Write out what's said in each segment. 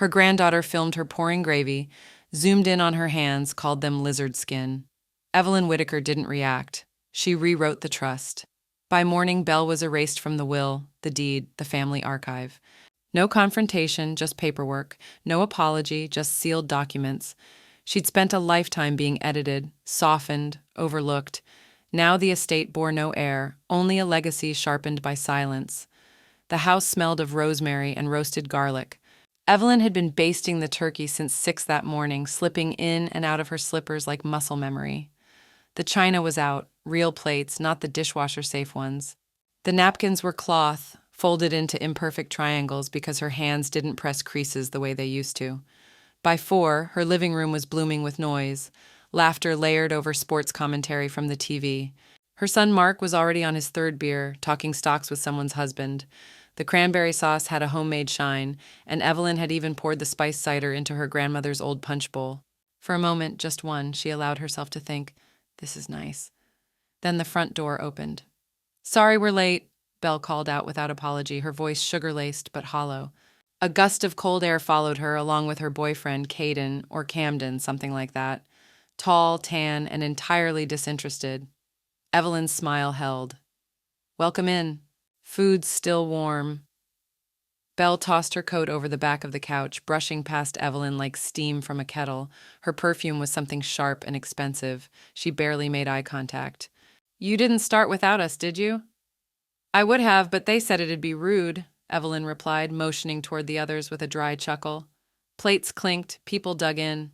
Her granddaughter filmed her pouring gravy, zoomed in on her hands, called them lizard skin. Evelyn Whitaker didn't react. She rewrote the trust. By morning, Belle was erased from the will, the deed, the family archive. No confrontation, just paperwork. No apology, just sealed documents. She'd spent a lifetime being edited, softened, overlooked. Now the estate bore no heir, only a legacy sharpened by silence. The house smelled of rosemary and roasted garlic. Evelyn had been basting the turkey since 6 that morning, slipping in and out of her slippers like muscle memory. The china was out, real plates, not the dishwasher-safe ones. The napkins were cloth, folded into imperfect triangles because her hands didn't press creases the way they used to. By 4, her living room was blooming with noise, laughter layered over sports commentary from the TV. Her son Mark was already on his 3rd beer, talking stocks with someone's husband. The cranberry sauce had a homemade shine, and Evelyn had even poured the spiced cider into her grandmother's old punch bowl. For a moment, just one, she allowed herself to think, "This is nice." Then the front door opened. "Sorry we're late," Belle called out without apology, her voice sugar-laced but hollow. A gust of cold air followed her, along with her boyfriend, Caden, or Camden, something like that. Tall, tan, and entirely disinterested. Evelyn's smile held. "Welcome in. Food's still warm." Belle tossed her coat over the back of the couch, brushing past Evelyn like steam from a kettle. Her perfume was something sharp and expensive. She barely made eye contact. "You didn't start without us, did you?" "I would have, but they said it'd be rude," Evelyn replied, motioning toward the others with a dry chuckle. Plates clinked, people dug in.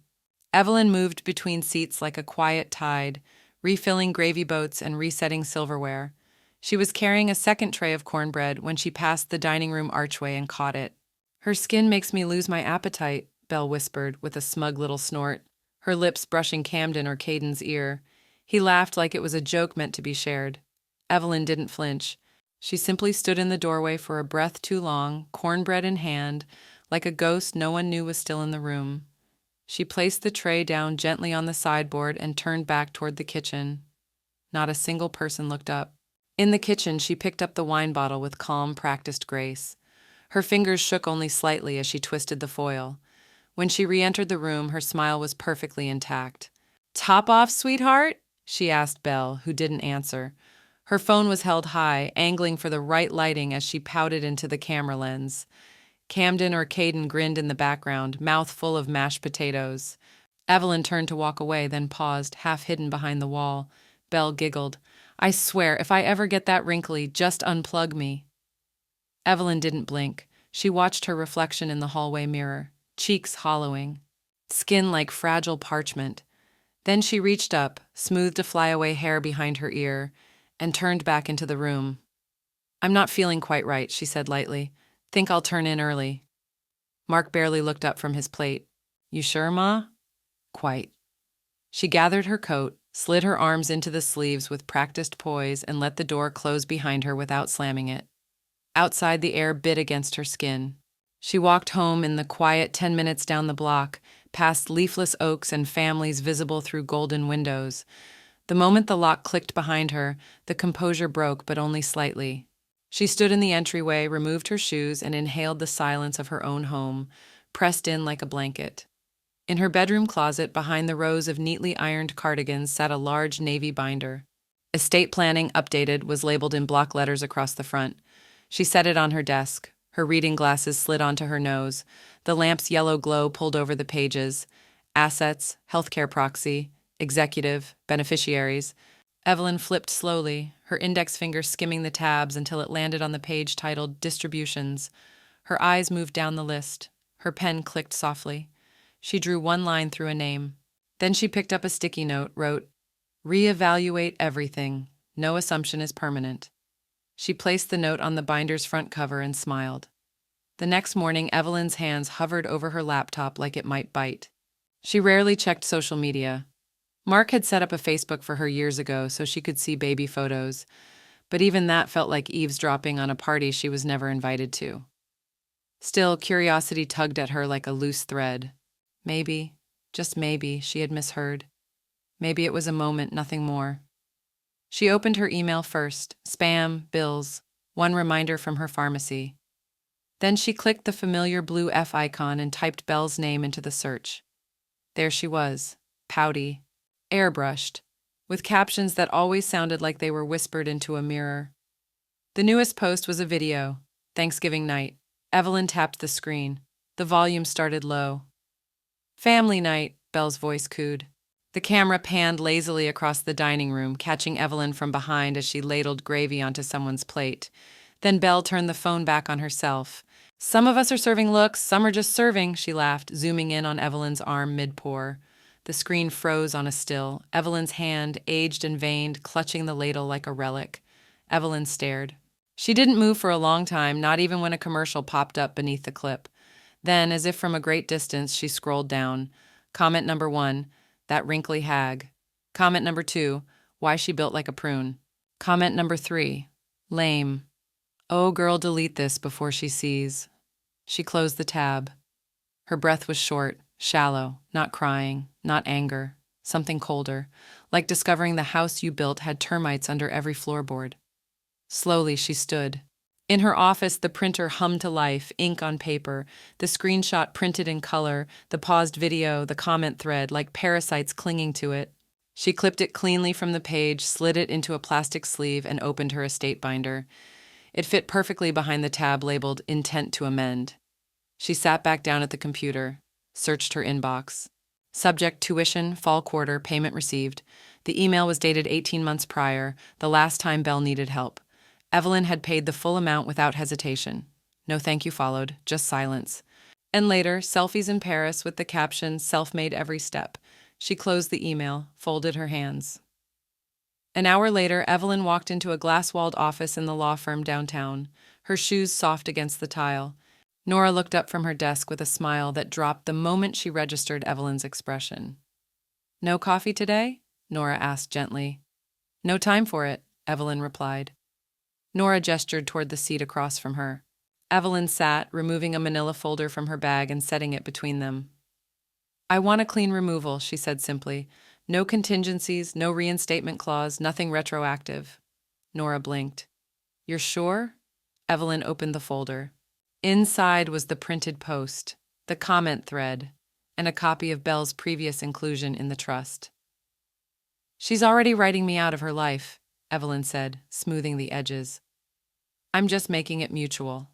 Evelyn moved between seats like a quiet tide, refilling gravy boats and resetting silverware. She was carrying a second tray of cornbread when she passed the dining room archway and caught it. "Her skin makes me lose my appetite," Belle whispered with a smug little snort, her lips brushing Camden or Caden's ear. He laughed like it was a joke meant to be shared. Evelyn didn't flinch. She simply stood in the doorway for a breath too long, cornbread in hand, like a ghost no one knew was still in the room. She placed the tray down gently on the sideboard and turned back toward the kitchen. Not a single person looked up. In the kitchen, she picked up the wine bottle with calm, practiced grace. Her fingers shook only slightly as she twisted the foil. When she re-entered the room, her smile was perfectly intact. "Top off, sweetheart?" she asked Belle, who didn't answer. Her phone was held high, angling for the right lighting as she pouted into the camera lens. Camden or Caden grinned in the background, mouth full of mashed potatoes. Evelyn turned to walk away, then paused, half hidden behind the wall. Belle giggled. "I swear, if I ever get that wrinkly, just unplug me." Evelyn didn't blink. She watched her reflection in the hallway mirror, cheeks hollowing, skin like fragile parchment. Then she reached up, smoothed a flyaway hair behind her ear, and turned back into the room. "I'm not feeling quite right," she said lightly. "Think I'll turn in early." Mark barely looked up from his plate. "You sure, Ma?" "Quite." She gathered her coat, slid her arms into the sleeves with practiced poise, and let the door close behind her without slamming it. Outside, the air bit against her skin. She walked home in the quiet 10 minutes down the block, past leafless oaks and families visible through golden windows. The moment the lock clicked behind her, the composure broke, but only slightly. She stood in the entryway, removed her shoes, and inhaled the silence of her own home, pressed in like a blanket. In her bedroom closet, behind the rows of neatly ironed cardigans, sat a large navy binder. "Estate Planning Updated" was labeled in block letters across the front. She set it on her desk. Her reading glasses slid onto her nose. The lamp's yellow glow pulled over the pages. Assets, healthcare proxy, executive, beneficiaries. Evelyn flipped slowly, her index finger skimming the tabs until it landed on the page titled Distributions. Her eyes moved down the list. Her pen clicked softly. She drew one line through a name. Then she picked up a sticky note, wrote, "Reevaluate everything. No assumption is permanent." She placed the note on the binder's front cover and smiled. The next morning, Evelyn's hands hovered over her laptop like it might bite. She rarely checked social media. Mark had set up a Facebook for her years ago so she could see baby photos, but even that felt like eavesdropping on a party she was never invited to. Still, curiosity tugged at her like a loose thread. Maybe, just maybe, she had misheard. Maybe it was a moment, nothing more. She opened her email first. Spam, bills, one reminder from her pharmacy. Then she clicked the familiar blue F icon and typed Belle's name into the search. There she was, pouty, airbrushed, with captions that always sounded like they were whispered into a mirror. The newest post was a video, Thanksgiving night. Evelyn tapped the screen. The volume started low. Family night, Belle's voice cooed. The camera panned lazily across the dining room, catching Evelyn from behind as she ladled gravy onto someone's plate. Then Belle turned the phone back on herself. Some of us are serving looks, some are just serving, she laughed, zooming in on Evelyn's arm mid-pour. The screen froze on a still, Evelyn's hand, aged and veined, clutching the ladle like a relic. Evelyn stared. She didn't move for a long time, not even when a commercial popped up beneath the clip. Then, as if from a great distance, she scrolled down. Comment number 1, that wrinkly hag. Comment number 2, why she built like a prune. Comment number 3, lame. Oh, girl, delete this before she sees. She closed the tab. Her breath was short, shallow, not crying, not anger, something colder, like discovering the house you built had termites under every floorboard. Slowly, she stood. In her office, the printer hummed to life, ink on paper, the screenshot printed in color, the paused video, the comment thread, like parasites clinging to it. She clipped it cleanly from the page, slid it into a plastic sleeve, and opened her estate binder. It fit perfectly behind the tab labeled Intent to Amend. She sat back down at the computer, searched her inbox. Subject: tuition, fall quarter, payment received. The email was dated 18 months prior, the last time Belle needed help. Evelyn had paid the full amount without hesitation. No thank you followed, just silence. And later, selfies in Paris with the caption, self-made every step. She closed the email, folded her hands. An hour later, Evelyn walked into a glass-walled office in the law firm downtown, her shoes soft against the tile. Nora looked up from her desk with a smile that dropped the moment she registered Evelyn's expression. No coffee today? Nora asked gently. No time for it, Evelyn replied. Nora gestured toward the seat across from her. Evelyn sat, removing a manila folder from her bag and setting it between them. I want a clean removal, she said simply. No contingencies, no reinstatement clause, nothing retroactive. Nora blinked. You're sure? Evelyn opened the folder. Inside was the printed post, the comment thread, and a copy of Belle's previous inclusion in the trust. She's already writing me out of her life, Evelyn said, smoothing the edges. I'm just making it mutual.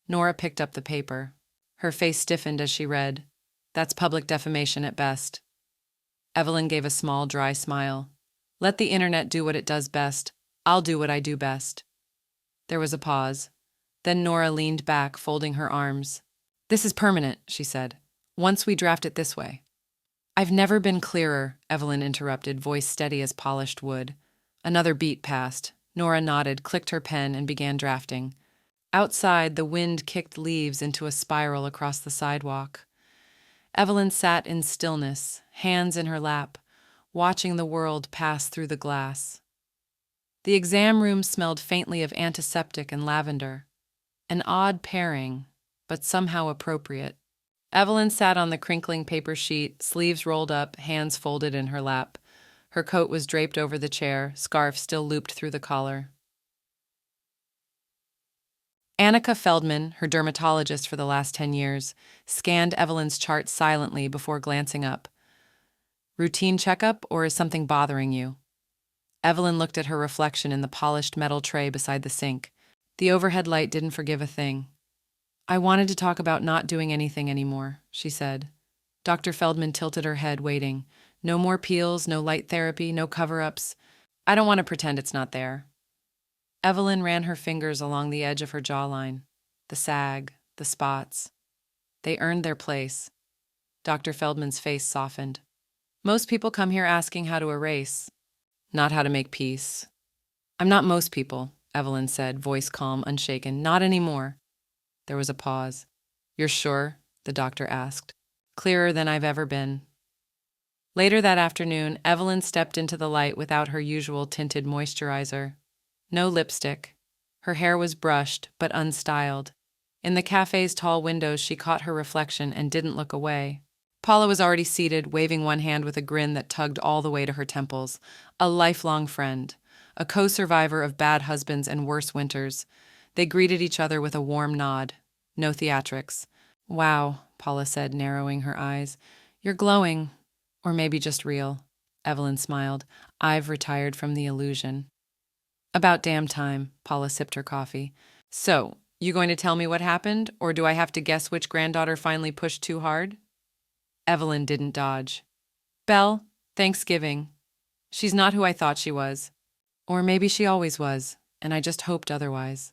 Nora picked up the paper. Her face stiffened as she read. That's public defamation at best. Evelyn gave a small, dry smile. Let the internet do what it does best. I'll do what I do best. There was a pause. Then Nora leaned back, folding her arms. This is permanent, she said. Once we draft it this way. I've never been clearer, Evelyn interrupted, voice steady as polished wood. Another beat passed. Nora nodded, clicked her pen, and began drafting. Outside, the wind kicked leaves into a spiral across the sidewalk. Evelyn sat in stillness, hands in her lap, watching the world pass through the glass. The exam room smelled faintly of antiseptic and lavender. An odd pairing, but somehow appropriate. Evelyn sat on the crinkling paper sheet, sleeves rolled up, hands folded in her lap. Her coat was draped over the chair, scarf still looped through the collar. Annika Feldman, her dermatologist for the last 10 years, scanned Evelyn's chart silently before glancing up. Routine checkup, or is something bothering you? Evelyn looked at her reflection in the polished metal tray beside the sink. The overhead light didn't forgive a thing. I wanted to talk about not doing anything anymore, she said. Dr. Feldman tilted her head, waiting. No more peels, no light therapy, no cover-ups. I don't want to pretend it's not there. Evelyn ran her fingers along the edge of her jawline. The sag, the spots. They earned their place. Dr. Feldman's face softened. Most people come here asking how to erase, not how to make peace. I'm not most people, Evelyn said, voice calm, unshaken. Not anymore. There was a pause. You're sure? The doctor asked. Clearer than I've ever been. Later that afternoon, Evelyn stepped into the light without her usual tinted moisturizer. No lipstick. Her hair was brushed, but unstyled. In the cafe's tall windows, she caught her reflection and didn't look away. Paula was already seated, waving one hand with a grin that tugged all the way to her temples. A lifelong friend. A co-survivor of bad husbands and worse winters. They greeted each other with a warm nod. No theatrics. Wow, Paula said, narrowing her eyes. You're glowing. Or maybe just real. Evelyn smiled. I've retired from the illusion. About damn time, Paula sipped her coffee. So, you going to tell me what happened, or do I have to guess which granddaughter finally pushed too hard? Evelyn didn't dodge. Belle, Thanksgiving. She's not who I thought she was. Or maybe she always was, and I just hoped otherwise.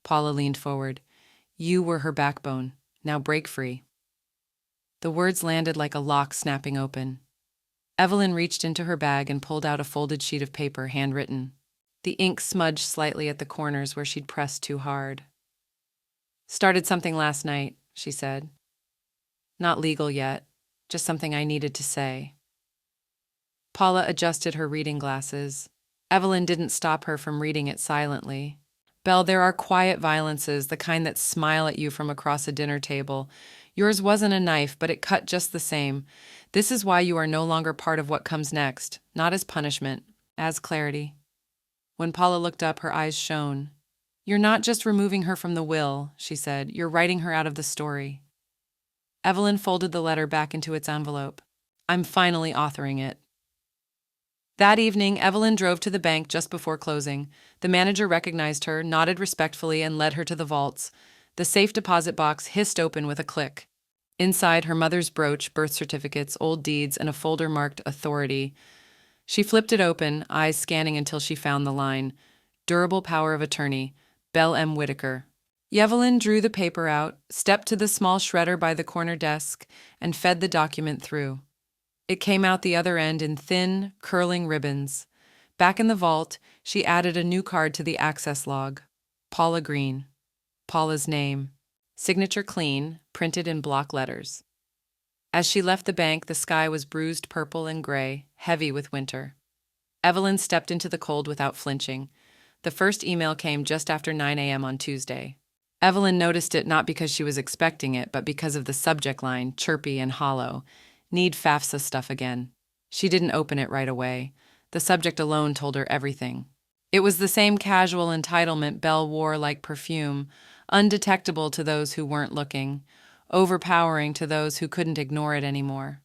Paula leaned forward. You were her backbone. Now break free. The words landed like a lock snapping open. Evelyn reached into her bag and pulled out a folded sheet of paper, handwritten. The ink smudged slightly at the corners where she'd pressed too hard. Started something last night, she said. Not legal yet, just something I needed to say. Paula adjusted her reading glasses. Evelyn didn't stop her from reading it silently. Belle, there are quiet violences, the kind that smile at you from across a dinner table. Yours wasn't a knife, but it cut just the same. This is why you are no longer part of what comes next, not as punishment, as clarity. When Paula looked up, her eyes shone. You're not just removing her from the will, she said. You're writing her out of the story. Evelyn folded the letter back into its envelope. I'm finally authoring it. That evening, Evelyn drove to the bank just before closing. The manager recognized her, nodded respectfully, and led her to the vaults. The safe deposit box hissed open with a click. Inside, her mother's brooch, birth certificates, old deeds, and a folder marked Authority. She flipped it open, eyes scanning until she found the line. Durable power of attorney, Belle M. Whitaker. Evelyn drew the paper out, stepped to the small shredder by the corner desk, and fed the document through. It came out the other end in thin, curling ribbons. Back in the vault, she added a new card to the access log. Paula Green. Paula's name. Signature clean, printed in block letters. As she left the bank, the sky was bruised purple and gray, heavy with winter. Evelyn stepped into the cold without flinching. The first email came just after 9 a.m. on Tuesday. Evelyn noticed it not because she was expecting it, but because of the subject line, chirpy and hollow. Need FAFSA stuff again. She didn't open it right away. The subject alone told her everything. It was the same casual entitlement Belle wore like perfume, undetectable to those who weren't looking, overpowering to those who couldn't ignore it anymore.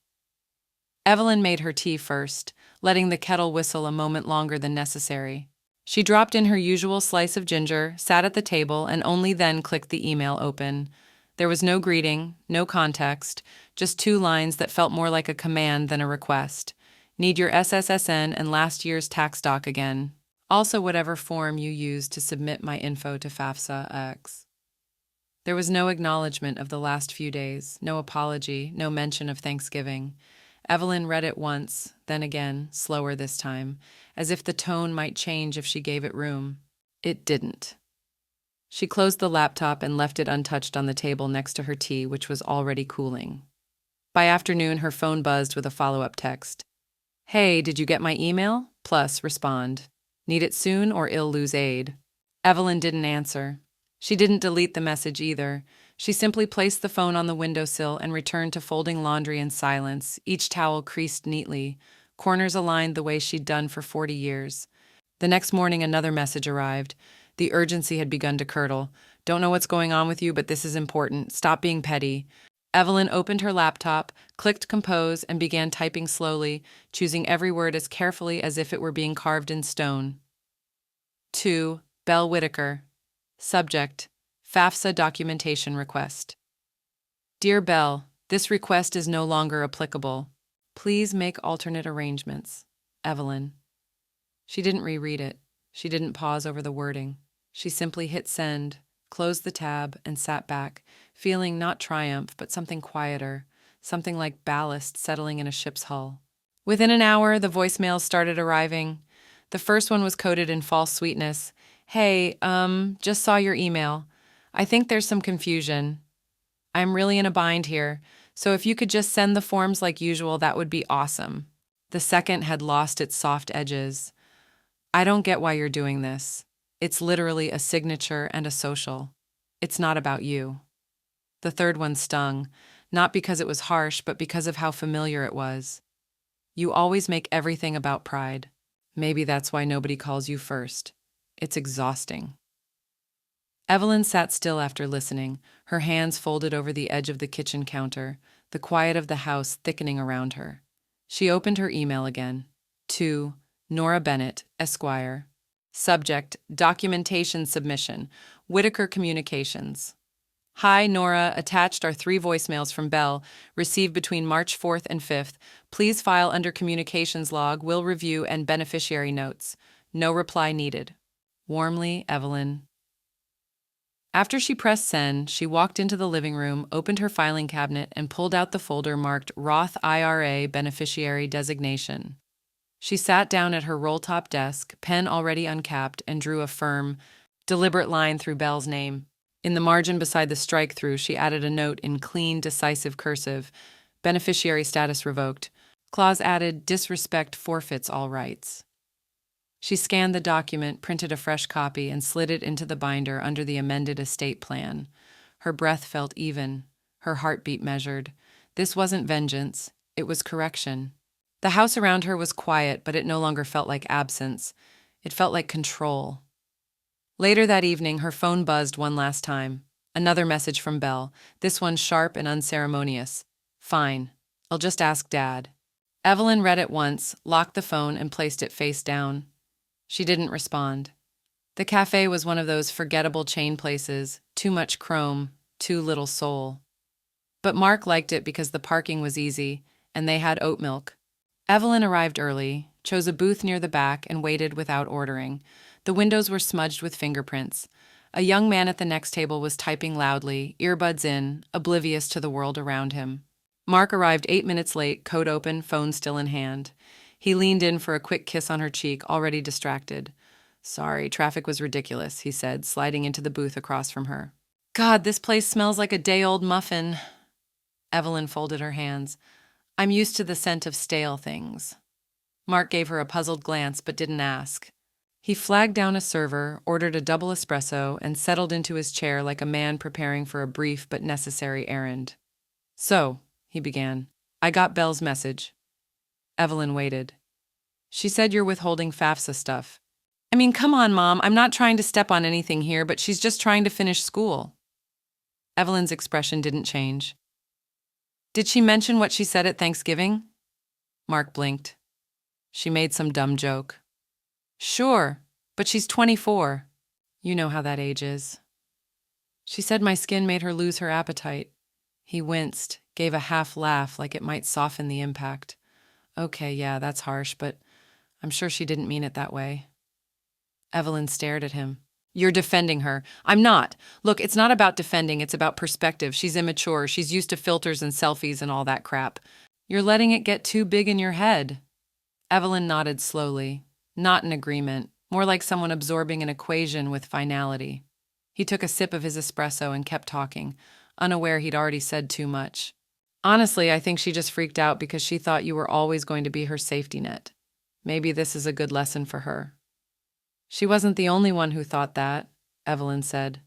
Evelyn made her tea first, letting the kettle whistle a moment longer than necessary. She dropped in her usual slice of ginger, sat at the table, and only then clicked the email open. There was no greeting, no context, just 2 lines that felt more like a command than a request. Need your SSSN and last year's tax doc again. Also whatever form you used to submit my info to FAFSA X. There was no acknowledgement of the last few days, no apology, no mention of Thanksgiving. Evelyn read it once, then again, slower this time, as if the tone might change if she gave it room. It didn't. She closed the laptop and left it untouched on the table next to her tea, which was already cooling. By afternoon, her phone buzzed with a follow-up text. Hey, did you get my email? Plus, respond. Need it soon or ill lose aid. Evelyn didn't answer. She didn't delete the message either. She simply placed the phone on the windowsill and returned to folding laundry in silence, each towel creased neatly, corners aligned the way she'd done for 40 years. The next morning, another message arrived. The urgency had begun to curdle. Don't know what's going on with you, but this is important. Stop being petty. Evelyn opened her laptop, clicked compose, and began typing slowly, choosing every word as carefully as if it were being carved in stone. To Belle Whitaker. Subject: FAFSA documentation request. Dear Belle, this request is no longer applicable. Please make alternate arrangements. Evelyn. She didn't reread it. She didn't pause over the wording. She simply hit send, closed the tab, and sat back, feeling not triumph, but something quieter, something like ballast settling in a ship's hull. Within an hour, the voicemails started arriving. The first one was coded in false sweetness. Hey, just saw your email. I think there's some confusion. I'm really in a bind here, so if you could just send the forms like usual, that would be awesome. The second had lost its soft edges. I don't get why you're doing this. It's literally a signature and a social. It's not about you. The third one stung, not because it was harsh, but because of how familiar it was. You always make everything about pride. Maybe that's why nobody calls you first. It's exhausting. Evelyn sat still after listening, her hands folded over the edge of the kitchen counter, the quiet of the house thickening around her. She opened her email again. To Nora Bennett, Esquire. Subject: Documentation Submission. Whitaker Communications. Hi, Nora. Attached are 3 voicemails from Belle, received between March 4th and 5th. Please file under Communications Log, Will Review, and Beneficiary Notes. No reply needed. Warmly, Evelyn. After she pressed send, she walked into the living room, opened her filing cabinet, and pulled out the folder marked Roth IRA Beneficiary Designation. She sat down at her roll-top desk, pen already uncapped, and drew a firm, deliberate line through Belle's name. In the margin beside the strike-through, she added a note in clean, decisive cursive: Beneficiary status revoked. Clause added: Disrespect forfeits all rights. She scanned the document, printed a fresh copy, and slid it into the binder under the amended estate plan. Her breath felt even, her heartbeat measured. This wasn't vengeance, it was correction. The house around her was quiet, but it no longer felt like absence. It felt like control. Later that evening, her phone buzzed one last time. Another message from Belle, this one sharp and unceremonious. Fine, I'll just ask Dad. Evelyn read it once, locked the phone, and placed it face down. She didn't respond. The cafe was one of those forgettable chain places, too much chrome, too little soul. But Mark liked it because the parking was easy, and they had oat milk. Evelyn arrived early, chose a booth near the back, and waited without ordering. The windows were smudged with fingerprints. A young man at the next table was typing loudly, earbuds in, oblivious to the world around him. Mark arrived 8 minutes late, coat open, phone still in hand. He leaned in for a quick kiss on her cheek, already distracted. Sorry, traffic was ridiculous, he said, sliding into the booth across from her. God, this place smells like a day-old muffin. Evelyn folded her hands. I'm used to the scent of stale things. Mark gave her a puzzled glance, but didn't ask. He flagged down a server, ordered a double espresso, and settled into his chair like a man preparing for a brief but necessary errand. So, he began, I got Belle's message. Evelyn waited. She said you're withholding FAFSA stuff. I mean, come on, Mom, I'm not trying to step on anything here, but she's just trying to finish school. Evelyn's expression didn't change. Did she mention what she said at Thanksgiving? Mark blinked. She made some dumb joke. Sure, but she's 24. You know how that age is. She said my skin made her lose her appetite. He winced, gave a half laugh like it might soften the impact. Okay, yeah, that's harsh, but I'm sure she didn't mean it that way. Evelyn stared at him. You're defending her. I'm not. Look, it's not about defending, it's about perspective. She's immature, she's used to filters and selfies and all that crap. You're letting it get too big in your head. Evelyn nodded slowly, not in agreement, more like someone absorbing an equation with finality. He took a sip of his espresso and kept talking, unaware he'd already said too much. Honestly, I think she just freaked out because she thought you were always going to be her safety net. Maybe this is a good lesson for her. She wasn't the only one who thought that, Evelyn said.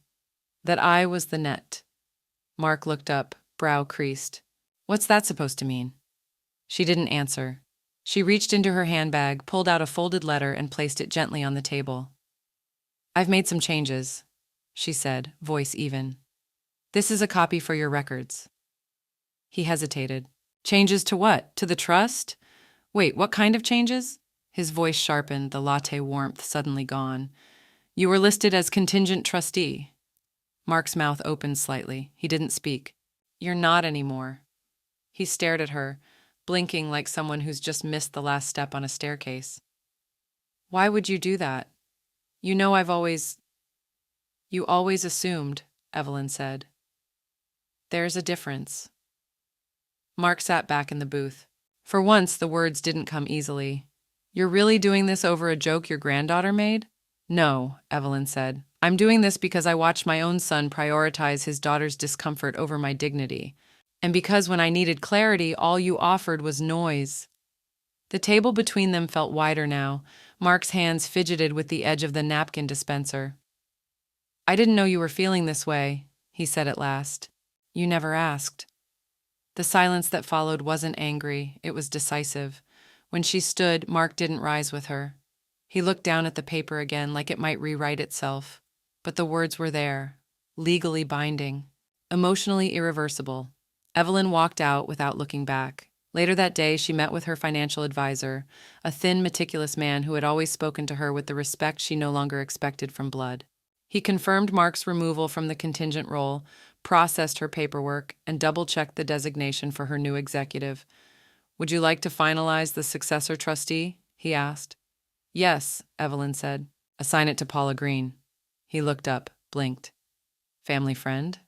That I was the net. Mark looked up, brow creased. What's that supposed to mean? She didn't answer. She reached into her handbag, pulled out a folded letter, and placed it gently on the table. I've made some changes, she said, voice even. This is a copy for your records. He hesitated. Changes to what? To the trust? Wait, what kind of changes? His voice sharpened, the latte warmth suddenly gone. You were listed as contingent trustee. Mark's mouth opened slightly. He didn't speak. You're not anymore. He stared at her, blinking like someone who's just missed the last step on a staircase. Why would you do that? You know You always assumed, Evelyn said. There's a difference. Mark sat back in the booth. For once, the words didn't come easily. You're really doing this over a joke your granddaughter made? No, Evelyn said. I'm doing this because I watched my own son prioritize his daughter's discomfort over my dignity. And because when I needed clarity, all you offered was noise. The table between them felt wider now. Mark's hands fidgeted with the edge of the napkin dispenser. I didn't know you were feeling this way, he said at last. You never asked. The silence that followed wasn't angry, it was decisive. When she stood, Mark didn't rise with her. He looked down at the paper again like it might rewrite itself. But the words were there, legally binding, emotionally irreversible. Evelyn walked out without looking back. Later that day, she met with her financial advisor, a thin, meticulous man who had always spoken to her with the respect she no longer expected from blood. He confirmed Mark's removal from the contingent role, processed her paperwork, and double-checked the designation for her new executive. "Would you like to finalize the successor trustee?" he asked. "Yes," Evelyn said. "Assign it to Paula Green." He looked up, blinked. "Family friend?"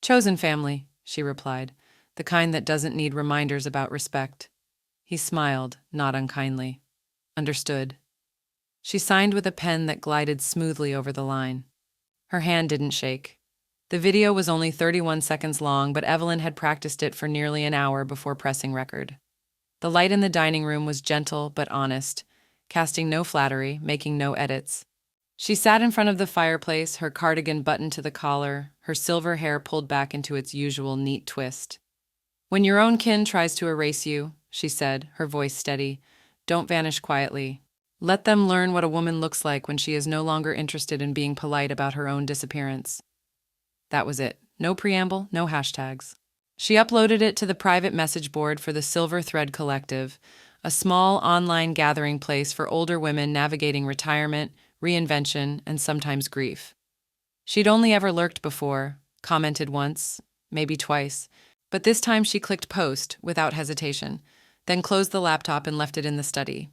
"Chosen family," she replied, "the kind that doesn't need reminders about respect." He smiled, not unkindly. "Understood." She signed with a pen that glided smoothly over the line. Her hand didn't shake. The video was only 31 seconds long, but Evelyn had practiced it for nearly an hour before pressing record. The light in the dining room was gentle but honest, casting no flattery, making no edits. She sat in front of the fireplace, her cardigan buttoned to the collar, her silver hair pulled back into its usual neat twist. "When your own kin tries to erase you," she said, her voice steady, "don't vanish quietly. Let them learn what a woman looks like when she is no longer interested in being polite about her own disappearance." That was it. No preamble, no hashtags. She uploaded it to the private message board for the Silver Thread Collective, a small online gathering place for older women navigating retirement, reinvention, and sometimes grief. She'd only ever lurked before, commented once, maybe twice, but this time she clicked post without hesitation, then closed the laptop and left it in the study.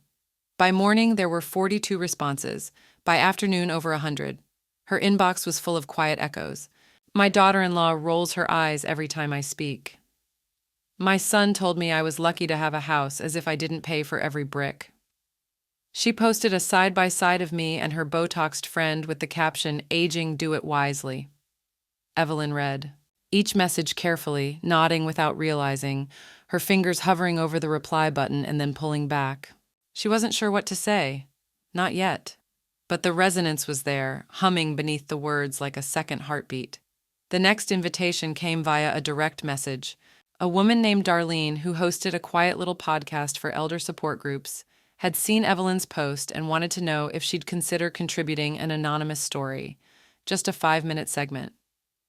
By morning, there were 42 responses. By afternoon, over 100. Her inbox was full of quiet echoes. "My daughter-in-law rolls her eyes every time I speak." "My son told me I was lucky to have a house, as if I didn't pay for every brick." She posted a side-by-side of me and her Botoxed friend with the caption, "Aging, do it wisely." Evelyn read each message carefully, nodding without realizing, her fingers hovering over the reply button and then pulling back. She wasn't sure what to say. Not yet. But the resonance was there, humming beneath the words like a second heartbeat. The next invitation came via a direct message. A woman named Darlene, who hosted a quiet little podcast for elder support groups, had seen Evelyn's post and wanted to know if she'd consider contributing an anonymous story, just a 5-minute segment.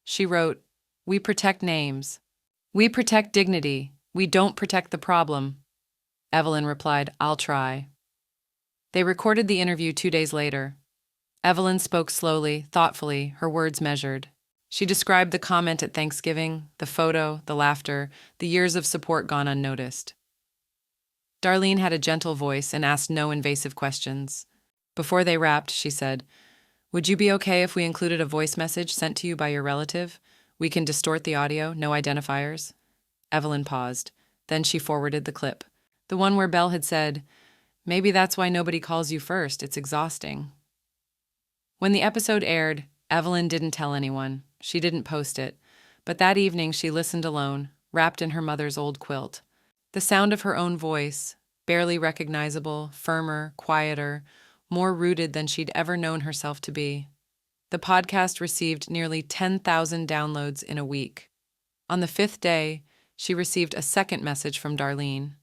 She wrote, "We protect names. We protect dignity. We don't protect the problem." Evelyn replied, "I'll try." They recorded the interview 2 days later. Evelyn spoke slowly, thoughtfully, her words measured. She described the comment at Thanksgiving, the photo, the laughter, the years of support gone unnoticed. Darlene had a gentle voice and asked no invasive questions. Before they wrapped, she said, "Would you be okay if we included a voice message sent to you by your relative? We can distort the audio, no identifiers." Evelyn paused. Then she forwarded the clip. The one where Belle had said, "Maybe that's why nobody calls you first. It's exhausting." When the episode aired, Evelyn didn't tell anyone. She didn't post it. But that evening she listened alone, wrapped in her mother's old quilt. The sound of her own voice, barely recognizable, firmer, quieter, more rooted than she'd ever known herself to be. The podcast received nearly 10,000 downloads in a week. On the 5th day, she received a second message from Darlene.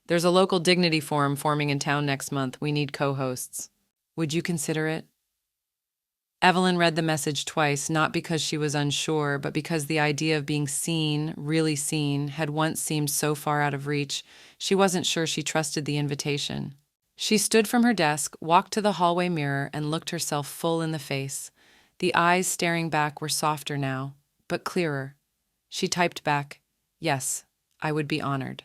"There's a local dignity forum forming in town next month. We need co-hosts. Would you consider it?" Evelyn read the message twice, not because she was unsure, but because the idea of being seen, really seen, had once seemed so far out of reach, she wasn't sure she trusted the invitation. She stood from her desk, walked to the hallway mirror, and looked herself full in the face. The eyes staring back were softer now, but clearer. She typed back, "Yes, I would be honored."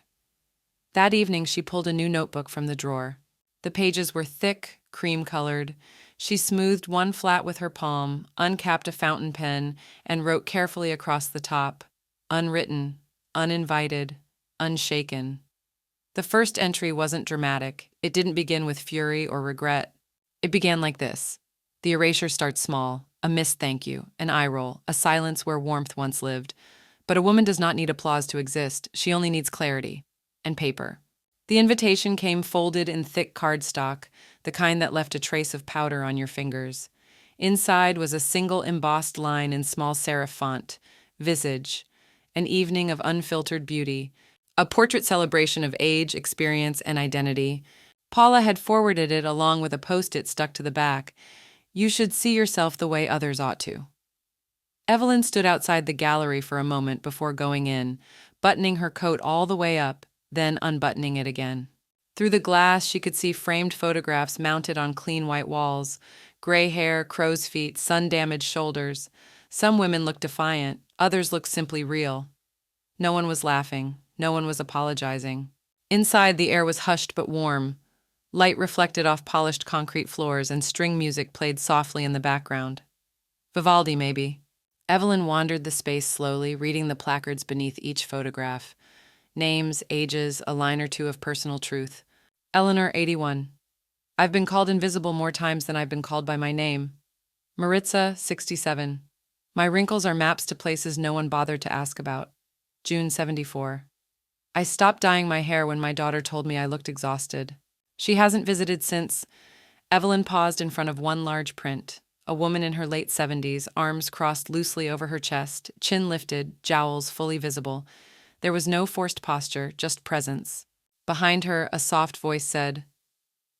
That evening she pulled a new notebook from the drawer. The pages were thick, cream-colored. She smoothed one flat with her palm, uncapped a fountain pen, and wrote carefully across the top, "Unwritten, uninvited, unshaken." The first entry wasn't dramatic. It didn't begin with fury or regret. It began like this. The erasure starts small, a missed thank you, an eye roll, a silence where warmth once lived. But a woman does not need applause to exist. She only needs clarity. And paper. The invitation came folded in thick cardstock, the kind that left a trace of powder on your fingers. Inside was a single embossed line in small serif font, "Visage," an evening of unfiltered beauty, a portrait celebration of age, experience, and identity. Paula had forwarded it along with a post-it stuck to the back. You should see yourself the way others ought to. Evelyn stood outside the gallery for a moment before going in, buttoning her coat all the way up, then unbuttoning it again. Through the glass, she could see framed photographs mounted on clean white walls, gray hair, crow's feet, sun-damaged shoulders. Some women looked defiant, others looked simply real. No one was laughing, no one was apologizing. Inside, the air was hushed but warm. Light reflected off polished concrete floors, and string music played softly in the background. Vivaldi, maybe. Evelyn wandered the space slowly, reading the placards beneath each photograph. Names, ages, a line or two of personal truth. Eleanor, 81. I've been called invisible more times than I've been called by my name. Maritza, 67. My wrinkles are maps to places no one bothered to ask about. June, 74. I stopped dyeing my hair when my daughter told me I looked exhausted. She hasn't visited since. Evelyn paused in front of one large print. A woman in her late 70s, arms crossed loosely over her chest, chin lifted, jowls fully visible. There was no forced posture, just presence. Behind her, a soft voice said,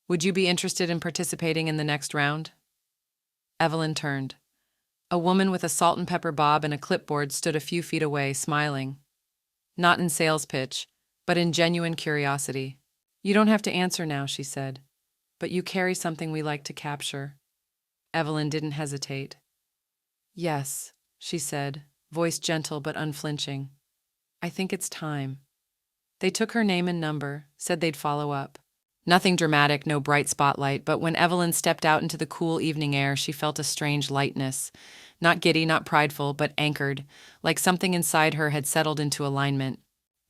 "Would you be interested in participating in the next round?" Evelyn turned. A woman with a salt and pepper bob and a clipboard stood a few feet away, smiling. Not in sales pitch, but in genuine curiosity. "You don't have to answer now," she said, "but you carry something we like to capture." Evelyn didn't hesitate. "Yes," she said, voice gentle but unflinching. "I think it's time." They took her name and number, said they'd follow up. Nothing dramatic, no bright spotlight, but when Evelyn stepped out into the cool evening air, she felt a strange lightness. Not giddy, not prideful, but anchored, like something inside her had settled into alignment.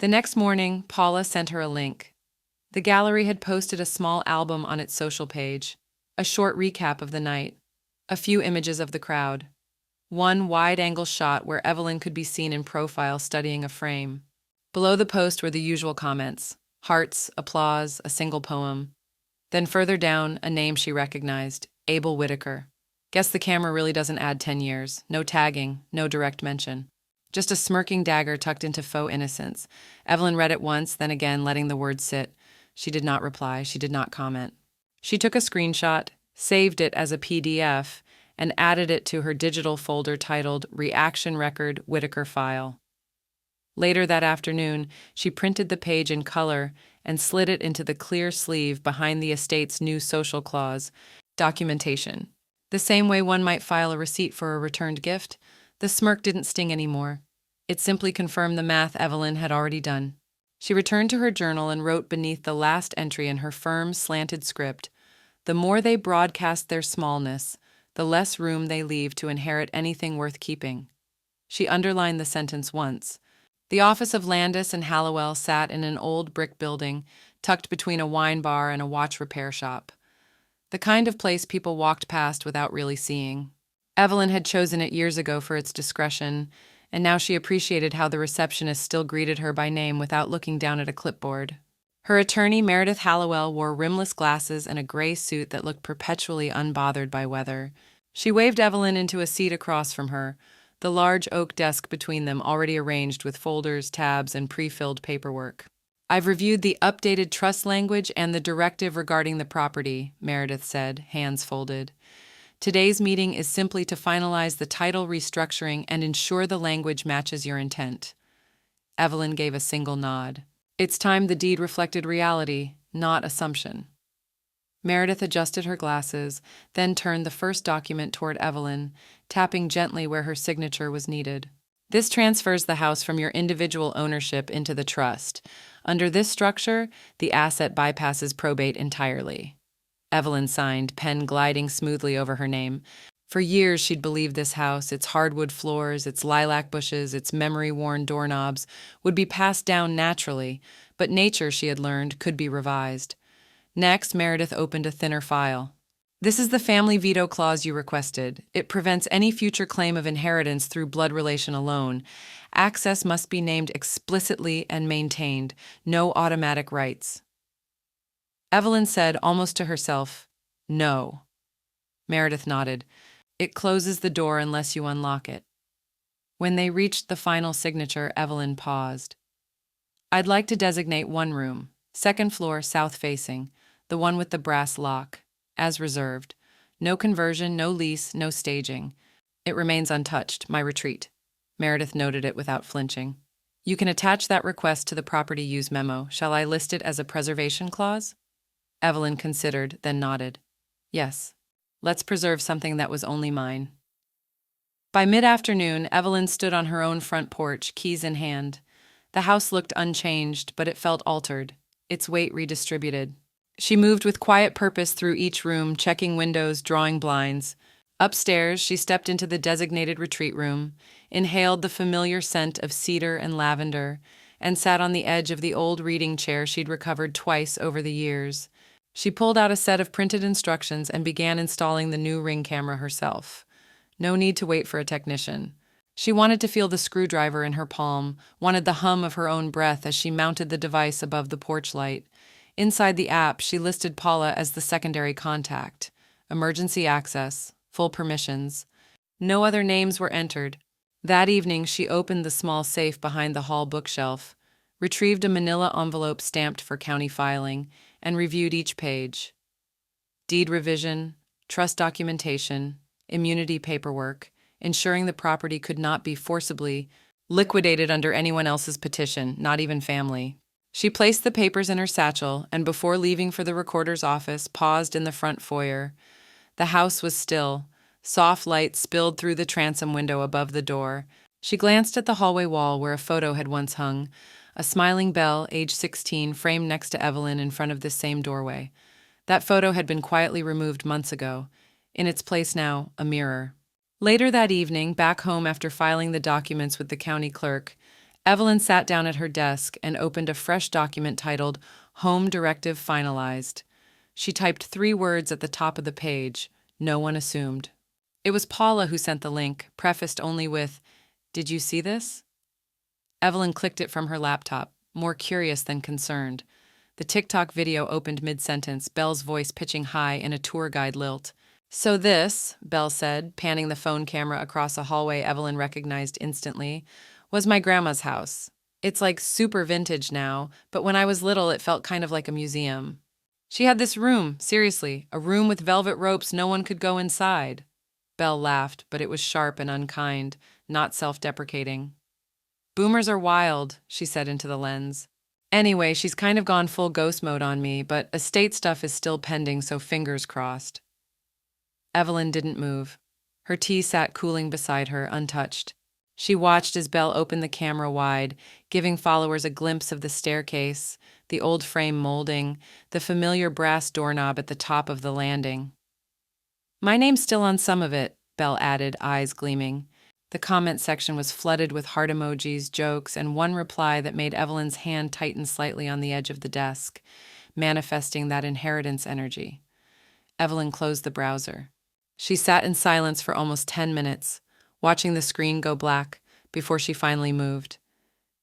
The next morning, Paula sent her a link. The gallery had posted a small album on its social page, a short recap of the night, a few images of the crowd. One wide-angle shot where Evelyn could be seen in profile studying a frame. Below the post were the usual comments: hearts, applause, a single poem. Then further down, a name she recognized, Abel Whitaker. Guess the camera really doesn't add 10 years. No tagging, no direct mention. Just a smirking dagger tucked into faux innocence. Evelyn read it once, then again, letting the words sit. She did not reply, she did not comment. She took a screenshot, saved it as a PDF, and added it to her digital folder titled Reaction Record Whitaker File. Later that afternoon, she printed the page in color and slid it into the clear sleeve behind the estate's new social clause, documentation. The same way one might file a receipt for a returned gift, the smirk didn't sting anymore. It simply confirmed the math Evelyn had already done. She returned to her journal and wrote beneath the last entry in her firm, slanted script, "The more they broadcast their smallness, the less room they leave to inherit anything worth keeping." She underlined the sentence once. The office of Landis and Hallowell sat in an old brick building, tucked between a wine bar and a watch repair shop. The kind of place people walked past without really seeing. Evelyn had chosen it years ago for its discretion, and now she appreciated how the receptionist still greeted her by name without looking down at a clipboard. Her attorney, Meredith Hallowell, wore rimless glasses and a gray suit that looked perpetually unbothered by weather. She waved Evelyn into a seat across from her, the large oak desk between them already arranged with folders, tabs, and pre-filled paperwork. "I've reviewed the updated trust language and the directive regarding the property," Meredith said, hands folded. "Today's meeting is simply to finalize the title restructuring and ensure the language matches your intent." Evelyn gave a single nod. It's time the deed reflected reality, not assumption. Meredith adjusted her glasses, then turned the first document toward Evelyn, tapping gently where her signature was needed. "This transfers the house from your individual ownership into the trust. Under this structure, the asset bypasses probate entirely." Evelyn signed, pen gliding smoothly over her name. For years she'd believed this house, its hardwood floors, its lilac bushes, its memory-worn doorknobs, would be passed down naturally, but nature, she had learned, could be revised. Next, Meredith opened a thinner file. "This is the family veto clause you requested. It prevents any future claim of inheritance through blood relation alone. Access must be named explicitly and maintained. No automatic rights." Evelyn said, almost to herself, "No." Meredith nodded. "It closes the door unless you unlock it." When they reached the final signature, Evelyn paused. "I'd like to designate one room, second floor, south-facing, the one with the brass lock, as reserved. No conversion, no lease, no staging. It remains untouched, my retreat. Meredith noted it without flinching. You can attach that request to the property use memo. Shall I list it as a preservation clause? Evelyn considered, then nodded. Yes. Let's preserve something that was only mine. By mid-afternoon, Evelyn stood on her own front porch, keys in hand. The house looked unchanged, but it felt altered, its weight redistributed. She moved with quiet purpose through each room, checking windows, drawing blinds. Upstairs, she stepped into the designated retreat room, inhaled the familiar scent of cedar and lavender, and sat on the edge of the old reading chair she'd recovered twice over the years. She pulled out a set of printed instructions and began installing the new Ring camera herself. No need to wait for a technician. She wanted to feel the screwdriver in her palm, wanted the hum of her own breath as she mounted the device above the porch light. Inside the app, she listed Paula as the secondary contact. Emergency access, full permissions. No other names were entered. That evening, she opened the small safe behind the hall bookshelf, retrieved a manila envelope stamped for county filing, and reviewed each page. Deed revision, trust documentation, immunity paperwork, ensuring the property could not be forcibly liquidated under anyone else's petition, not even family. She placed the papers in her satchel and, before leaving for the recorder's office, paused in the front foyer. The house was still. Soft light spilled through the transom window above the door. She glanced at the hallway wall where a photo had once hung, a smiling Belle, age 16, framed next to Evelyn in front of this same doorway. That photo had been quietly removed months ago. In its place now, a mirror. Later that evening, back home after filing the documents with the county clerk, Evelyn sat down at her desk and opened a fresh document titled Home Directive Finalized. She typed 3 words at the top of the page. No one assumed. It was Paula who sent the link, prefaced only with, "Did you see this?" Evelyn clicked it from her laptop, more curious than concerned. The TikTok video opened mid-sentence, Belle's voice pitching high in a tour guide lilt. "So this," Belle said, panning the phone camera across a hallway Evelyn recognized instantly, "was my grandma's house. It's like super vintage now, but when I was little it felt kind of like a museum. She had this room, seriously, a room with velvet ropes no one could go inside." Belle laughed, but it was sharp and unkind, not self-deprecating. "Boomers are wild," she said into the lens. "Anyway, she's kind of gone full ghost mode on me, but estate stuff is still pending, so fingers crossed." Evelyn didn't move. Her tea sat cooling beside her, untouched. She watched as Belle opened the camera wide, giving followers a glimpse of the staircase, the old frame molding, the familiar brass doorknob at the top of the landing. "My name's still on some of it," Belle added, eyes gleaming. The comment section was flooded with heart emojis, jokes, and one reply that made Evelyn's hand tighten slightly on the edge of the desk, manifesting that inheritance energy. Evelyn closed the browser. She sat in silence for almost 10 minutes, watching the screen go black, before she finally moved.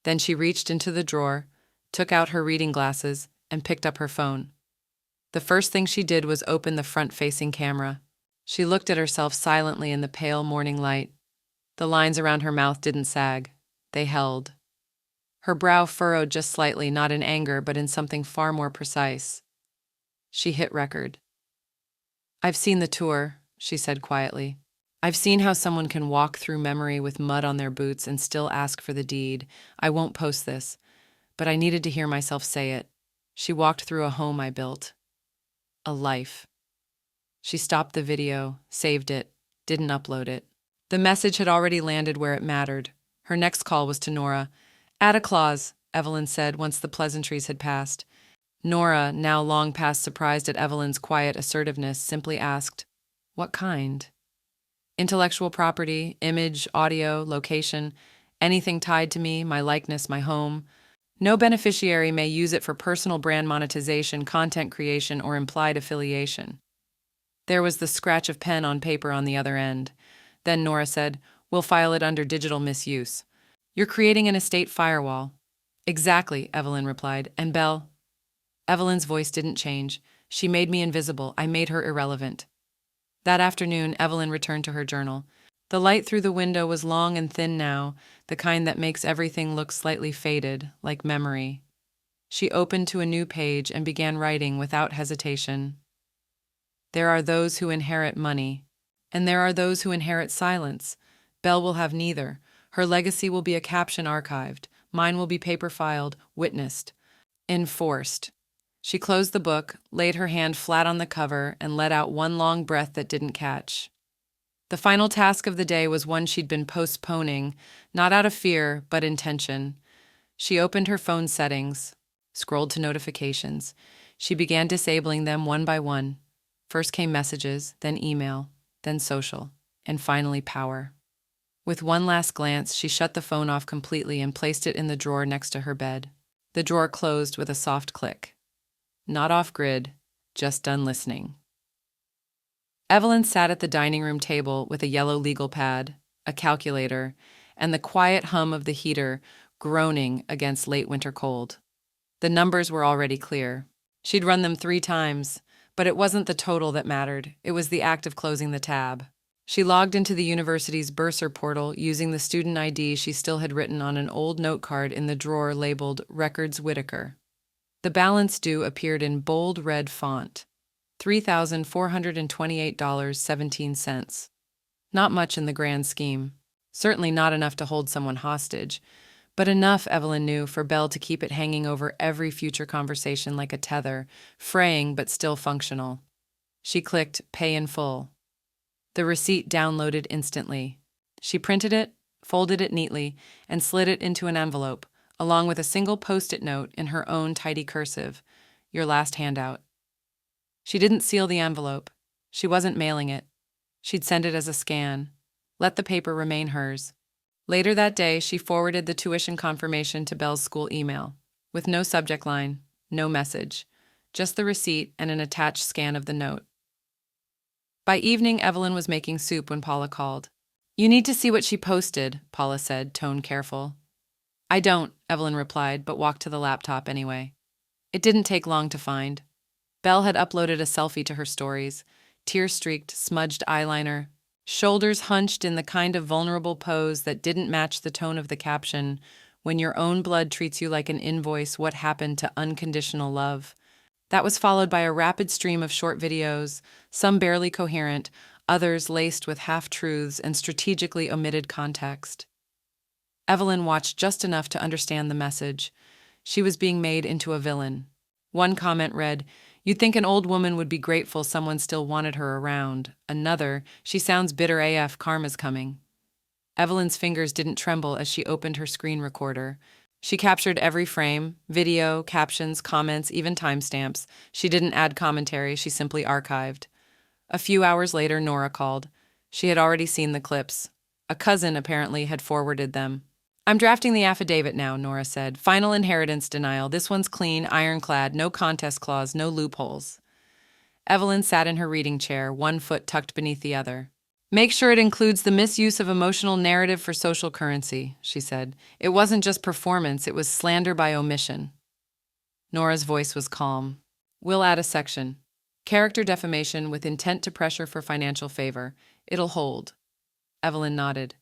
Then she reached into the drawer, took out her reading glasses, and picked up her phone. The first thing she did was open the front-facing camera. She looked at herself silently in the pale morning light. The lines around her mouth didn't sag. They held. Her brow furrowed just slightly, not in anger, but in something far more precise. She hit record. "I've seen the tour," she said quietly. "I've seen how someone can walk through memory with mud on their boots and still ask for the deed. I won't post this, but I needed to hear myself say it. She walked through a home I built. A life." She stopped the video, saved it, didn't upload it. The message had already landed where it mattered. Her next call was to Nora. "Add a clause," Evelyn said once the pleasantries had passed. Nora, now long past surprised at Evelyn's quiet assertiveness, simply asked, "What kind?" "Intellectual property, image, audio, location, anything tied to me, my likeness, my home. No beneficiary may use it for personal brand monetization, content creation, or implied affiliation." There was the scratch of pen on paper on the other end. Then Nora said, "We'll file it under digital misuse." "You're creating an estate firewall." "Exactly," Evelyn replied. "And Belle?" Evelyn's voice didn't change. "She made me invisible. I made her irrelevant." That afternoon, Evelyn returned to her journal. The light through the window was long and thin now, the kind that makes everything look slightly faded, like memory. She opened to a new page and began writing without hesitation. There are those who inherit money, and there are those who inherit silence. Belle will have neither. Her legacy will be a caption archived. Mine will be paper filed, witnessed, enforced. She closed the book, laid her hand flat on the cover, and let out one long breath that didn't catch. The final task of the day was one she'd been postponing, not out of fear, but intention. She opened her phone settings, scrolled to notifications. She began disabling them one by one. First came messages, then email, then social, and finally power. With one last glance, she shut the phone off completely and placed it in the drawer next to her bed. The drawer closed with a soft click. Not off-grid, just done listening. Evelyn sat at the dining room table with a yellow legal pad, a calculator, and the quiet hum of the heater groaning against late winter cold. The numbers were already clear. She'd run them 3 times, but it wasn't the total that mattered. It was the act of closing the tab. She logged into the university's bursar portal using the student ID she still had written on an old note card in the drawer labeled Records Whitaker. The balance due appeared in bold red font, $3,428.17. Not much in the grand scheme. Certainly not enough to hold someone hostage, but enough, Evelyn knew, for Belle to keep it hanging over every future conversation like a tether, fraying but still functional. She clicked Pay in Full. The receipt downloaded instantly. She printed it, folded it neatly, and slid it into an envelope, along with a single post-it note in her own tidy cursive, "Your last handout." She didn't seal the envelope. She wasn't mailing it. She'd send it as a scan. Let the paper remain hers. Later that day, she forwarded the tuition confirmation to Belle's school email, with no subject line, no message, just the receipt and an attached scan of the note. By evening, Evelyn was making soup when Paula called. "You need to see what she posted," Paula said, tone careful. "I don't," Evelyn replied, but walked to the laptop anyway. It didn't take long to find. Belle had uploaded a selfie to her stories, tear-streaked, smudged eyeliner, shoulders hunched in the kind of vulnerable pose that didn't match the tone of the caption, "When your own blood treats you like an invoice, what happened to unconditional love?" That was followed by a rapid stream of short videos, some barely coherent, others laced with half-truths and strategically omitted context. Evelyn watched just enough to understand the message. She was being made into a villain. One comment read, "You'd think an old woman would be grateful someone still wanted her around." Another, "She sounds bitter AF, karma's coming." Evelyn's fingers didn't tremble as she opened her screen recorder. She captured every frame, video, captions, comments, even timestamps. She didn't add commentary, she simply archived. A few hours later, Nora called. She had already seen the clips. A cousin, apparently, had forwarded them. "I'm drafting the affidavit now," Nora said. "Final inheritance denial. This one's clean, ironclad, no contest clause, no loopholes." Evelyn sat in her reading chair, one foot tucked beneath the other. "Make sure it includes the misuse of emotional narrative for social currency," she said. "It wasn't just performance, it was slander by omission." Nora's voice was calm. "We'll add a section. Character defamation with intent to pressure for financial favor. It'll hold." Evelyn nodded.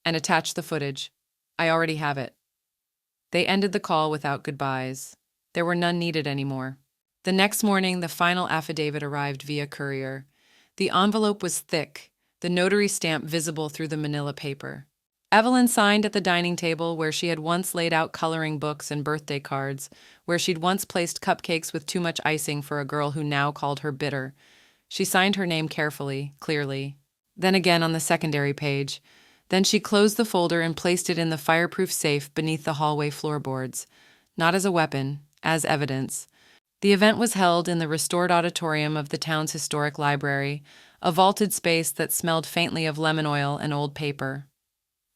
"And attach the footage. I already have it." They ended the call without goodbyes. There were none needed anymore. The next morning, the final affidavit arrived via courier. The envelope was thick, the notary stamp visible through the manila paper. Evelyn signed at the dining table where she had once laid out coloring books and birthday cards, where she'd once placed cupcakes with too much icing for a girl who now called her bitter. She signed her name carefully, clearly. Then again on the secondary page. Then she closed the folder and placed it in the fireproof safe beneath the hallway floorboards. Not as a weapon, as evidence. The event was held in the restored auditorium of the town's historic library, a vaulted space that smelled faintly of lemon oil and old paper.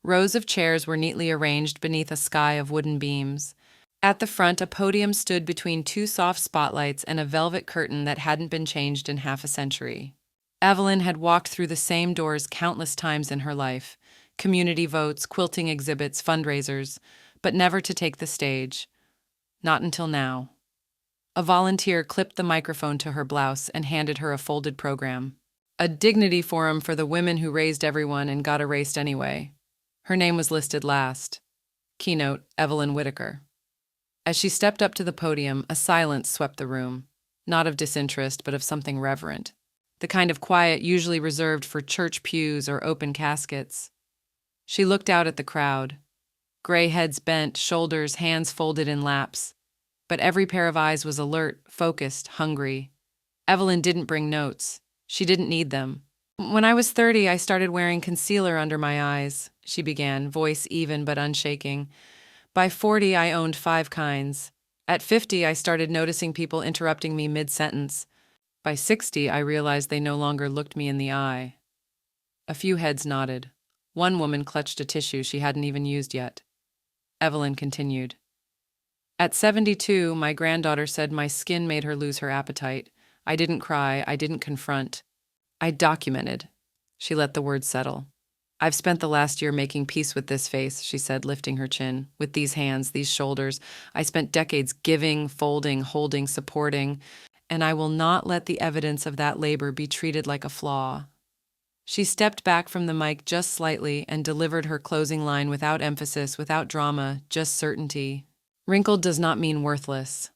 Rows of chairs were neatly arranged beneath a sky of wooden beams. At the front, a podium stood between 2 soft spotlights and a velvet curtain that hadn't been changed in half a century. Evelyn had walked through the same doors countless times in her life. Community votes, quilting exhibits, fundraisers, but never to take the stage. Not until now. A volunteer clipped the microphone to her blouse and handed her a folded program. A dignity forum for the women who raised everyone and got erased anyway. Her name was listed last. Keynote, Evelyn Whitaker. As she stepped up to the podium, a silence swept the room. Not of disinterest, but of something reverent. the kind of quiet usually reserved for church pews or open caskets. She looked out at the crowd. Gray heads bent, shoulders, hands folded in laps. But every pair of eyes was alert, focused, hungry. Evelyn didn't bring notes. She didn't need them. "When I was 30, I started wearing concealer under my eyes," she began, voice even but unshaking. "By 40, I owned 5 kinds. At 50, I started noticing people interrupting me mid-sentence. By 60, I realized they no longer looked me in the eye." A few heads nodded. One woman clutched a tissue she hadn't even used yet. Evelyn continued. "At 72, my granddaughter said my skin made her lose her appetite. I didn't cry, I didn't confront. I documented." She let the words settle. "I've spent the last year making peace with this face," she said, lifting her chin. "With these hands, these shoulders. I spent decades giving, folding, holding, supporting, and I will not let the evidence of that labor be treated like a flaw." She stepped back from the mic just slightly and delivered her closing line without emphasis, without drama, just certainty. "Wrinkled does not mean worthless."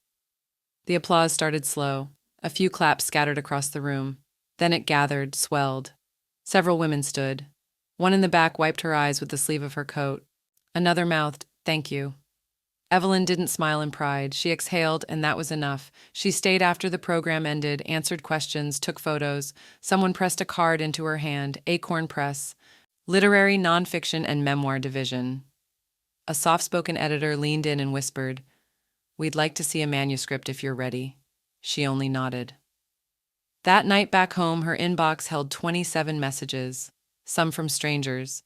The applause started slow. A few claps scattered across the room. Then it gathered, swelled. Several women stood. One in the back wiped her eyes with the sleeve of her coat. Another mouthed, "Thank you." Evelyn didn't smile in pride. She exhaled, and that was enough. She stayed after the program ended, answered questions, took photos. Someone pressed a card into her hand, Acorn Press, Literary, Nonfiction, and Memoir Division. A soft-spoken editor leaned in and whispered, "We'd like to see a manuscript if you're ready." She only nodded. That night back home, her inbox held 27 messages, some from strangers,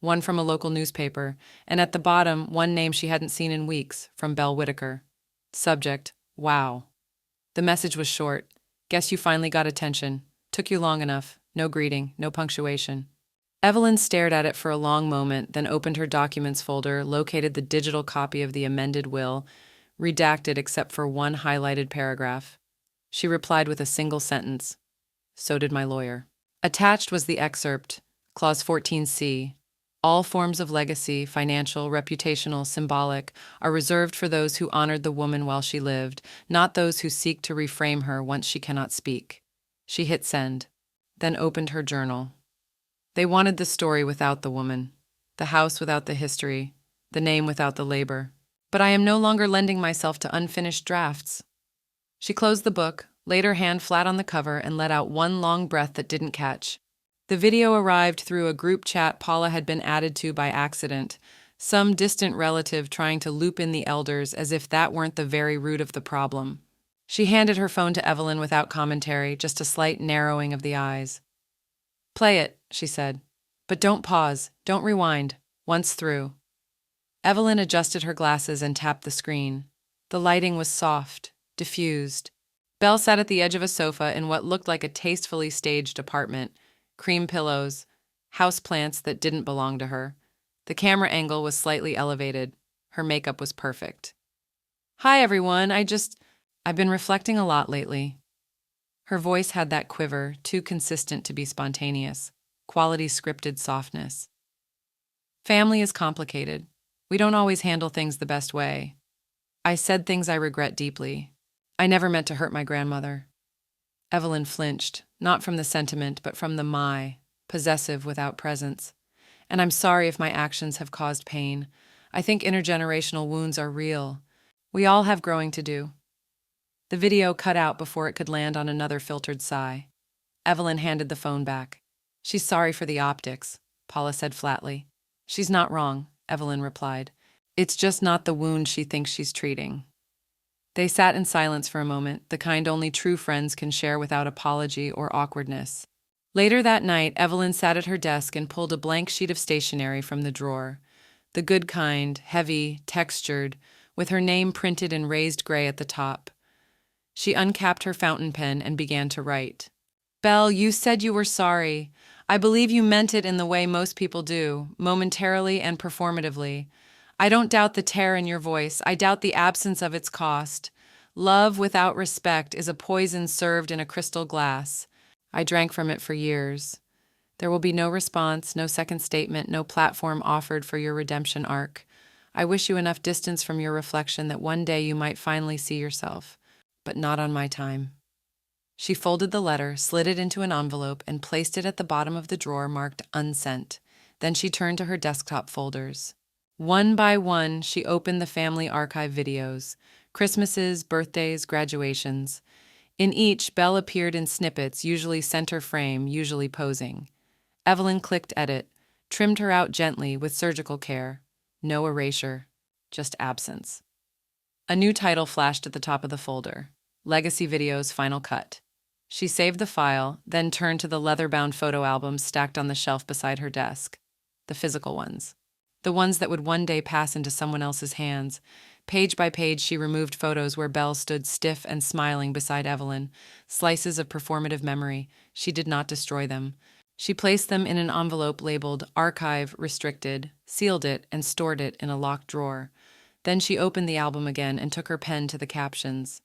one from a local newspaper, and at the bottom, one name she hadn't seen in weeks, from Belle Whitaker. Subject, "Wow." The message was short. "Guess you finally got attention. Took you long enough. No greeting, no punctuation." Evelyn stared at it for a long moment, then opened her documents folder, located the digital copy of the amended will, redacted except for one highlighted paragraph. She replied with a single sentence. "So did my lawyer." Attached was the excerpt, Clause 14C. "All forms of legacy, financial, reputational, symbolic, are reserved for those who honored the woman while she lived, not those who seek to reframe her once she cannot speak." She hit send, then opened her journal. They wanted the story without the woman, the house without the history, the name without the labor. "But I am no longer lending myself to unfinished drafts." She closed the book, laid her hand flat on the cover, and let out one long breath that didn't catch. The video arrived through a group chat Paula had been added to by accident, some distant relative trying to loop in the elders as if that weren't the very root of the problem. She handed her phone to Evelyn without commentary, just a slight narrowing of the eyes. "Play it," she said. "But don't pause, don't rewind. Once through." Evelyn adjusted her glasses and tapped the screen. The lighting was soft, diffused. Belle sat at the edge of a sofa in what looked like a tastefully staged apartment. Cream pillows, houseplants that didn't belong to her. The camera angle was slightly elevated. Her makeup was perfect. "Hi, everyone. I've been reflecting a lot lately." Her voice had that quiver, too consistent to be spontaneous, quality scripted softness. "Family is complicated. We don't always handle things the best way. I said things I regret deeply. I never meant to hurt my grandmother." Evelyn flinched, not from the sentiment, but from the "my," possessive without presence. "And I'm sorry if my actions have caused pain. I think intergenerational wounds are real. We all have growing to do." The video cut out before it could land on another filtered sigh. Evelyn handed the phone back. "She's sorry for the optics," Paula said flatly. "She's not wrong," Evelyn replied. "It's just not the wound she thinks she's treating." They sat in silence for a moment, the kind only true friends can share without apology or awkwardness. Later that night, Evelyn sat at her desk and pulled a blank sheet of stationery from the drawer. The good kind, heavy, textured, with her name printed in raised gray at the top. She uncapped her fountain pen and began to write. "Belle, you said you were sorry. I believe you meant it in the way most people do, momentarily and performatively. I don't doubt the tear in your voice. I doubt the absence of its cost. Love without respect is a poison served in a crystal glass. I drank from it for years. There will be no response, no second statement, no platform offered for your redemption arc. I wish you enough distance from your reflection that one day you might finally see yourself, but not on my time." She folded the letter, slid it into an envelope, and placed it at the bottom of the drawer marked unsent. Then she turned to her desktop folders. One by one, she opened the family archive videos: Christmases, birthdays, graduations. In each, Belle appeared in snippets, usually center frame, usually posing. Evelyn clicked edit, trimmed her out gently with surgical care. No erasure, just absence. A new title flashed at the top of the folder: Legacy Videos Final Cut. She saved the file, then turned to the leather-bound photo albums stacked on the shelf beside her desk. The physical ones. The ones that would one day pass into someone else's hands. Page by page, she removed photos where Belle stood stiff and smiling beside Evelyn, slices of performative memory. She did not destroy them. She placed them in an envelope labeled Archive Restricted, sealed it, and stored it in a locked drawer. Then she opened the album again and took her pen to the captions.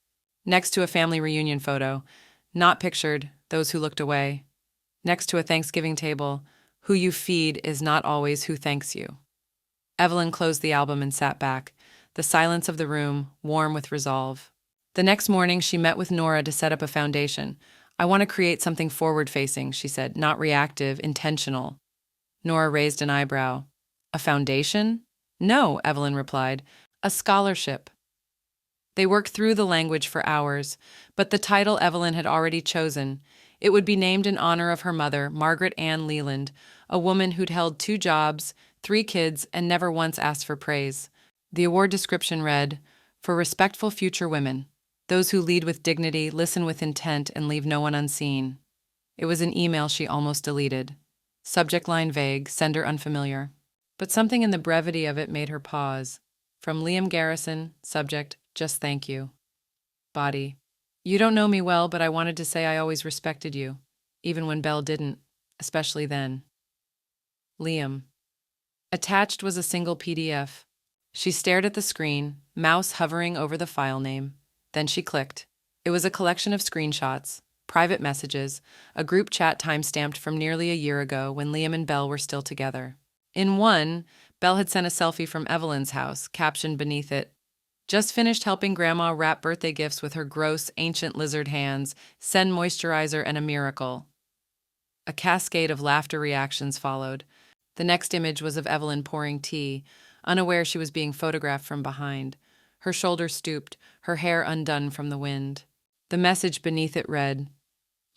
Next to a family reunion photo, not pictured, those who looked away. Next to a Thanksgiving table, who you feed is not always who thanks you. Evelyn closed the album and sat back, the silence of the room warm with resolve. The next morning, she met with Nora to set up a foundation. I want to create something forward-facing, she said, not reactive, intentional. Nora raised an eyebrow. A foundation? No, Evelyn replied. A scholarship. They worked through the language for hours, but the title Evelyn had already chosen. It would be named in honor of her mother, Margaret Ann Leland, a woman who'd held 2 jobs, 3 kids, and never once asked for praise. The award description read, "For respectful future women, those who lead with dignity, listen with intent, and leave no one unseen." It was an email she almost deleted. Subject line vague, sender unfamiliar. But something in the brevity of it made her pause. From Liam Garrison, subject, just thank you. Body, you don't know me well, but I wanted to say I always respected you, even when Belle didn't, especially then. Liam. Attached was a single PDF. She stared at the screen, mouse hovering over the file name. Then she clicked. It was a collection of screenshots, private messages, a group chat time-stamped from nearly a year ago when Liam and Belle were still together. In one, Belle had sent a selfie from Evelyn's house, captioned beneath it, "Just finished helping Grandma wrap birthday gifts with her gross, ancient lizard hands. Send moisturizer and a miracle." A cascade of laughter reactions followed. The next image was of Evelyn pouring tea, unaware she was being photographed from behind. Her shoulders stooped, her hair undone from the wind. The message beneath it read,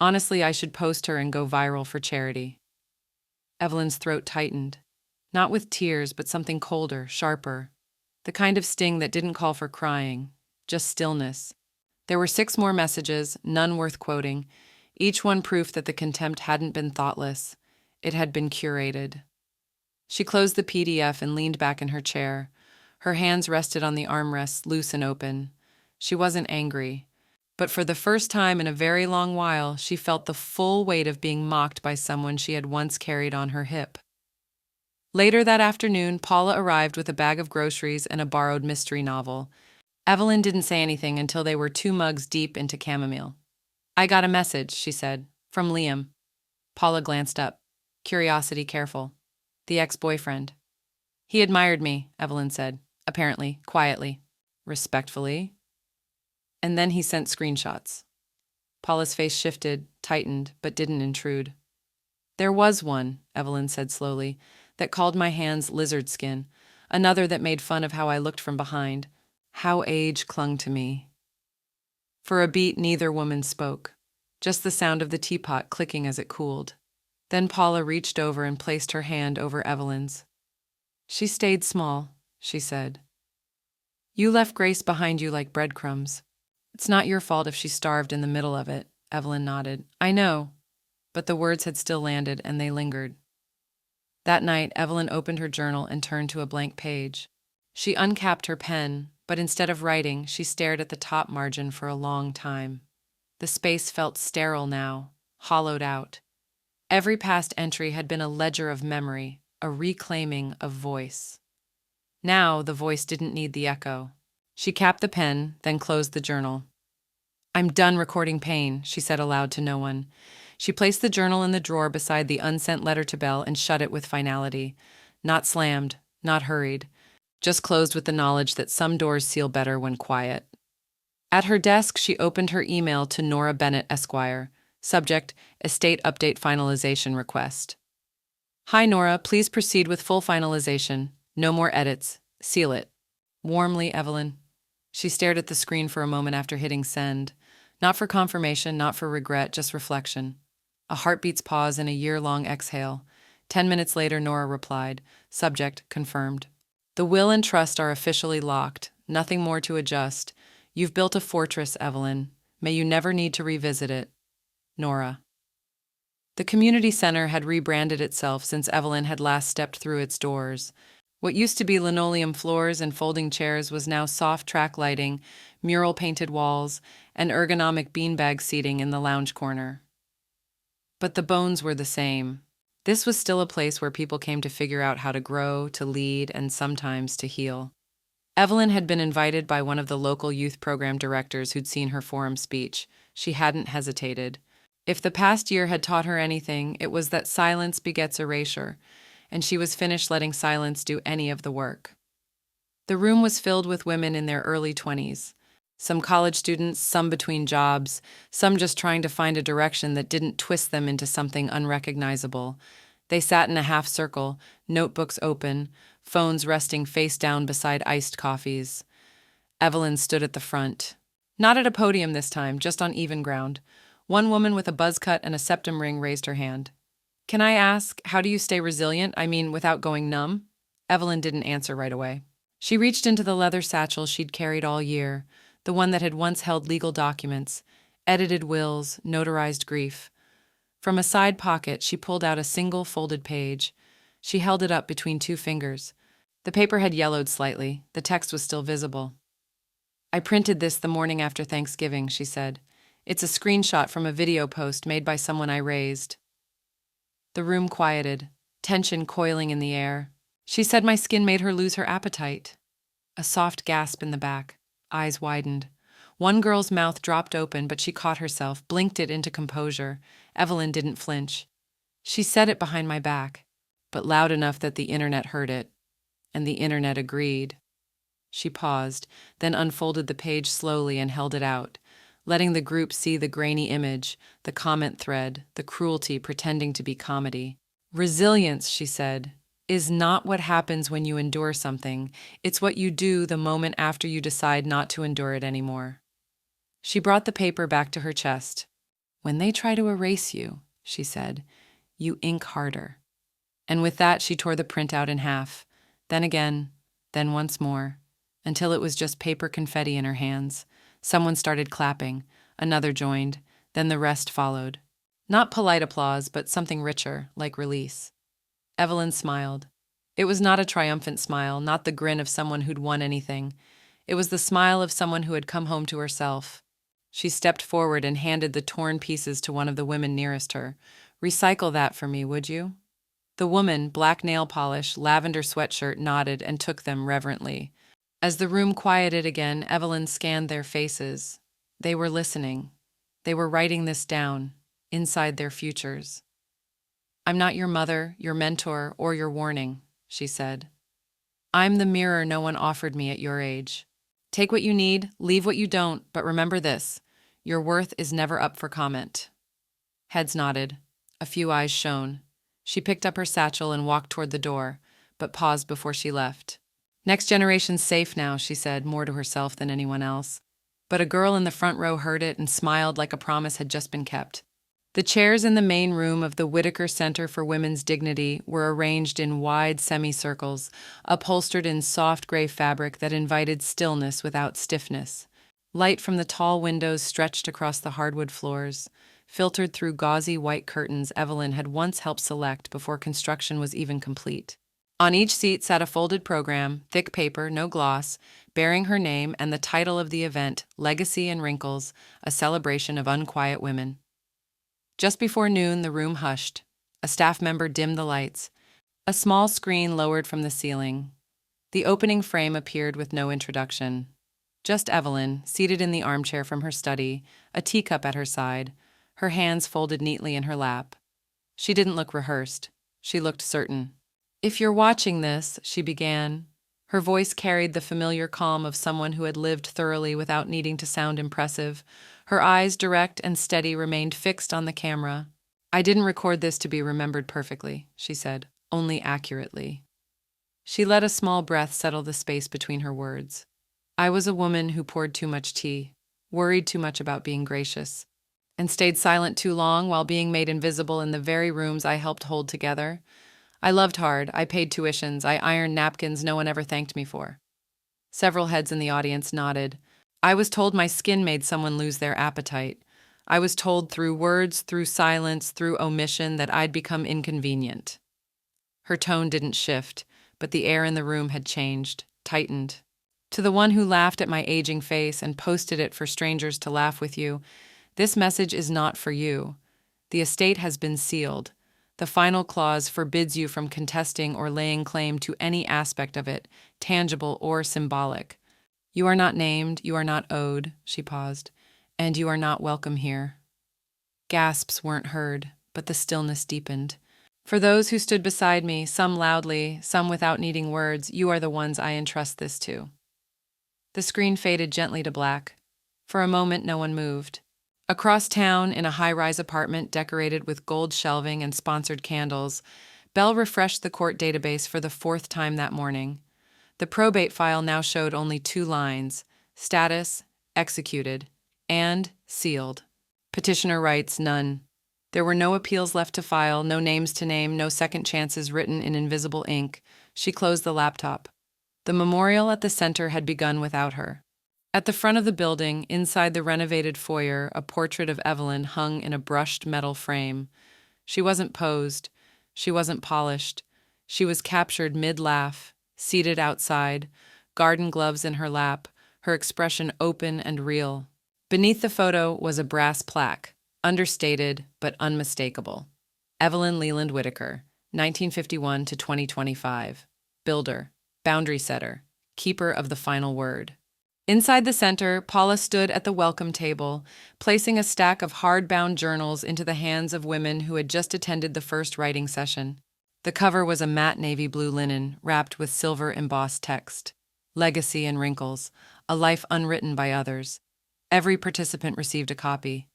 "Honestly, I should post her and go viral for charity." Evelyn's throat tightened. Not with tears, but something colder, sharper. The kind of sting that didn't call for crying, just stillness. There were 6 more messages, none worth quoting, each one proof that the contempt hadn't been thoughtless. It had been curated. She closed the PDF and leaned back in her chair. Her hands rested on the armrests, loose and open. She wasn't angry, but for the first time in a very long while, she felt the full weight of being mocked by someone she had once carried on her hip. Later that afternoon, Paula arrived with a bag of groceries and a borrowed mystery novel. Evelyn didn't say anything until they were 2 mugs deep into chamomile. "I got a message," she said, "from Liam." Paula glanced up, curiosity careful. The ex-boyfriend. "He admired me," Evelyn said, apparently, quietly, respectfully. "And then he sent screenshots." Paula's face shifted, tightened, but didn't intrude. "There was one," Evelyn said slowly, "that called my hands lizard skin, another that made fun of how I looked from behind, how age clung to me." For a beat, neither woman spoke, just the sound of the teapot clicking as it cooled. Then Paula reached over and placed her hand over Evelyn's. "She stayed small," she said. "You left Grace behind you like breadcrumbs. It's not your fault if she starved in the middle of it," Evelyn nodded. "I know." But the words had still landed, and they lingered. That night, Evelyn opened her journal and turned to a blank page. She uncapped her pen, but instead of writing, she stared at the top margin for a long time. The space felt sterile now, hollowed out. Every past entry had been a ledger of memory, a reclaiming of voice. Now, the voice didn't need the echo. She capped the pen, then closed the journal. "I'm done recording pain," she said aloud to no one. She placed the journal in the drawer beside the unsent letter to Belle and shut it with finality. Not slammed, not hurried, just closed with the knowledge that some doors seal better when quiet. At her desk, she opened her email to Nora Bennett, Esquire. Subject, Estate Update Finalization Request. Hi, Nora. Please proceed with full finalization. No more edits. Seal it. Warmly, Evelyn. She stared at the screen for a moment after hitting send. Not for confirmation, not for regret, just reflection. A heartbeat's pause and a year-long exhale. 10 minutes later, Nora replied. Subject, confirmed. The will and trust are officially locked. Nothing more to adjust. You've built a fortress, Evelyn. May you never need to revisit it. Nora. The community center had rebranded itself since Evelyn had last stepped through its doors. What used to be linoleum floors and folding chairs was now soft track lighting, mural-painted walls, and ergonomic beanbag seating in the lounge corner. But the bones were the same. This was still a place where people came to figure out how to grow, to lead, and sometimes to heal. Evelyn had been invited by one of the local youth program directors who'd seen her forum speech. She hadn't hesitated. If the past year had taught her anything, it was that silence begets erasure, and she was finished letting silence do any of the work. The room was filled with women in their early 20s. Some college students, some between jobs, some just trying to find a direction that didn't twist them into something unrecognizable. They sat in a half circle, notebooks open, phones resting face down beside iced coffees. Evelyn stood at the front. Not at a podium this time, just on even ground. One woman with a buzz cut and a septum ring raised her hand. Can I ask, how do you stay resilient? I mean, without going numb? Evelyn didn't answer right away. She reached into the leather satchel she'd carried all year, the one that had once held legal documents, edited wills, notarized grief. From a side pocket, she pulled out a single folded page. She held it up between two fingers. The paper had yellowed slightly. The text was still visible. I printed this the morning after Thanksgiving, she said. It's a screenshot from a video post made by someone I raised. The room quieted, tension coiling in the air. She said my skin made her lose her appetite. A soft gasp in the back. Eyes widened. One girl's mouth dropped open, but she caught herself, blinked it into composure. Evelyn didn't flinch. She said it behind my back, but loud enough that the internet heard it. And the internet agreed. She paused, then unfolded the page slowly and held it out, letting the group see the grainy image, the comment thread, the cruelty pretending to be comedy. Resilience, she said, is not what happens when you endure something. It's what you do the moment after you decide not to endure it anymore. She brought the paper back to her chest. When they try to erase you, she said, you ink harder. And with that, she tore the printout in half, then again, then once more, until it was just paper confetti in her hands. Someone started clapping, another joined, then the rest followed. Not polite applause, but something richer, like release. Evelyn smiled. It was not a triumphant smile, not the grin of someone who'd won anything. It was the smile of someone who had come home to herself. She stepped forward and handed the torn pieces to one of the women nearest her. Recycle that for me, would you? The woman, black nail polish, lavender sweatshirt, nodded and took them reverently. As the room quieted again, Evelyn scanned their faces. They were listening. They were writing this down, inside their futures. I'm not your mother, your mentor, or your warning, she said. I'm the mirror no one offered me at your age. Take what you need, leave what you don't, but remember this. Your worth is never up for comment. Heads nodded. A few eyes shone. She picked up her satchel and walked toward the door, but paused before she left. Next generation's safe now, she said, more to herself than anyone else. But a girl in the front row heard it and smiled like a promise had just been kept. The chairs in the main room of the Whitaker Center for Women's Dignity were arranged in wide semicircles, upholstered in soft gray fabric that invited stillness without stiffness. Light from the tall windows stretched across the hardwood floors, filtered through gauzy white curtains Evelyn had once helped select before construction was even complete. On each seat sat a folded program, thick paper, no gloss, bearing her name and the title of the event, Legacy and Wrinkles, a celebration of unquiet women. Just before noon, the room hushed. A staff member dimmed the lights. A small screen lowered from the ceiling. The opening frame appeared with no introduction. Just Evelyn, seated in the armchair from her study, a teacup at her side, her hands folded neatly in her lap. She didn't look rehearsed. She looked certain. If you're watching this, she began. Her voice carried the familiar calm of someone who had lived thoroughly without needing to sound impressive. Her eyes, direct and steady, remained fixed on the camera. "I didn't record this to be remembered perfectly," she said, "only accurately." She let a small breath settle the space between her words. "I was a woman who poured too much tea, worried too much about being gracious, and stayed silent too long while being made invisible in the very rooms I helped hold together. I loved hard, I paid tuitions, I ironed napkins no one ever thanked me for." Several heads in the audience nodded. "I was told my skin made someone lose their appetite. I was told through words, through silence, through omission that I'd become inconvenient." Her tone didn't shift, but the air in the room had changed, tightened. "To the one who laughed at my aging face and posted it for strangers to laugh with you, this message is not for you. The estate has been sealed. The final clause forbids you from contesting or laying claim to any aspect of it, tangible or symbolic. You are not named, you are not owed," she paused, "and you are not welcome here." Gasps weren't heard, but the stillness deepened. "For those who stood beside me, some loudly, some without needing words, you are the ones I entrust this to." The screen faded gently to black. For a moment, no one moved. Across town, in a high-rise apartment decorated with gold shelving and sponsored candles, Belle refreshed the court database for the fourth time that morning. The probate file now showed only 2 lines: status, executed, and sealed. Petitioner writes, none. There were no appeals left to file, no names to name, no second chances written in invisible ink. She closed the laptop. The memorial at the center had begun without her. At the front of the building, inside the renovated foyer, a portrait of Evelyn hung in a brushed metal frame. She wasn't posed. She wasn't polished. She was captured mid-laugh, seated outside, garden gloves in her lap, her expression open and real. Beneath the photo was a brass plaque, understated but unmistakable. Evelyn Leland Whitaker, 1951 to 2025. Builder, boundary setter, keeper of the final word. Inside the center, Paula stood at the welcome table, placing a stack of hardbound journals into the hands of women who had just attended the first writing session. The cover was a matte navy blue linen, wrapped with silver embossed text. Legacy and wrinkles, a life unwritten by others. Every participant received a copy.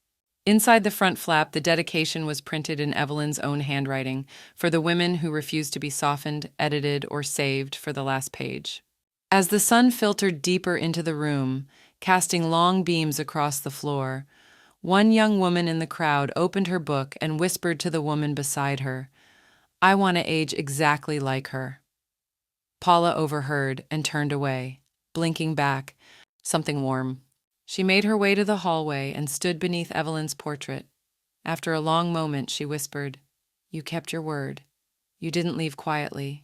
Inside the front flap, the dedication was printed in Evelyn's own handwriting, for the women who refused to be softened, edited, or saved for the last page. As the sun filtered deeper into the room, casting long beams across the floor, one young woman in the crowd opened her book and whispered to the woman beside her, "I want to age exactly like her." Paula overheard and turned away, blinking back, something warm. She made her way to the hallway and stood beneath Evelyn's portrait. After a long moment, she whispered, "You kept your word. You didn't leave quietly."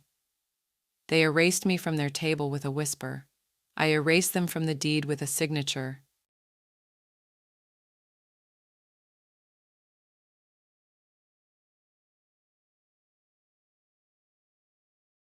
They erased me from their table with a whisper. I erased them from the deed with a signature.